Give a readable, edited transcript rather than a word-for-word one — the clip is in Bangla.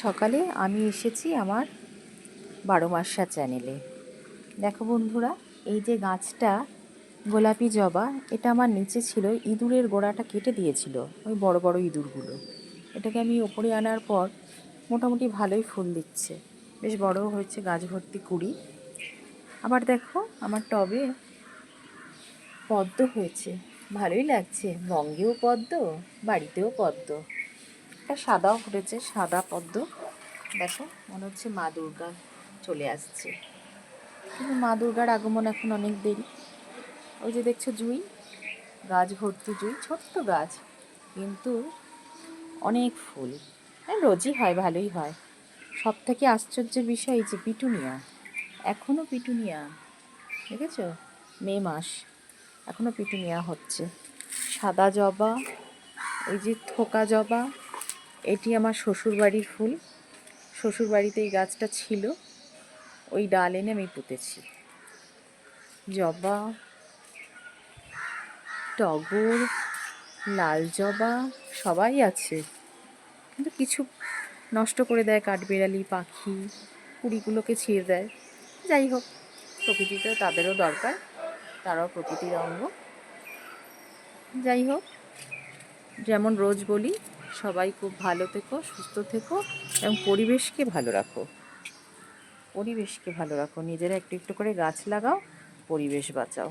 সকালে আমি এসেছি আমার 12 মাসা চ্যানেলে। দেখো বন্ধুরা, এই যে গাছটা গোলাপি জবা, এটা আমার নিচে ছিল, ইঁদুরের গোড়াটা কেটে দিয়েছিল, ওই বড় বড় ইঁদুরগুলো। এটাকে আমি ওপরে আনার পর মোটামুটি ভালোই ফুল দিচ্ছে, বেশ বড়ও হয়েছে, গাছ ভর্তি কুড়ি। আবার দেখো আমার টবে পদ্ম হয়েছে, ভালোই লাগছে। বঙ্গেও পদ্ম, বাড়িতেও পদ্ম। একটা সাদাও ফুটেছে, সাদা পদ্ম। দেখো মনে হচ্ছে মা দুর্গা চলে আসছে, কিন্তু মা দুর্গার আগমন এখন অনেক দেরি। ওই যে দেখছো জুঁই, গাছ ভর্তি জুঁই, ছোট্ট গাছ কিন্তু অনেক ফুল। রোজই হয়, ভালোই হয়। সব থেকে আশ্চর্যের বিষয় যে পিটুনিয়া, এখনও পিটুনিয়া, দেখেছো? মে মাস, এখনও পিটুনিয়া হচ্ছে। সাদা জবা, ওই যে থোকা জবা, এটি আমার শ্বশুরবাড়ির ফুল। শ্বশুরবাড়িতে এই গাছটা ছিল, ওই ডাল এনে আমি পুঁতেছি। জবা, টগর, লাল জবা সবাই আছে, কিন্তু কিছু নষ্ট করে দেয় কাঠবিড়ালি, পাখি, কুড়িগুলোকে ছিঁড়ে দেয়। যাই হোক, প্রকৃতিতেও তাদেরও দরকার, তারাও প্রকৃতির অঙ্গ। যাই হোক, যেমন রোজ বলি, সবাই খুব ভালো থেকো, সুস্থ থেকো এবং পরিবেশকে ভালো রাখো। পরিবেশকে ভালো রাখো, নিজেরা একটু একটু করে গাছ লাগাও, পরিবেশ বাঁচাও।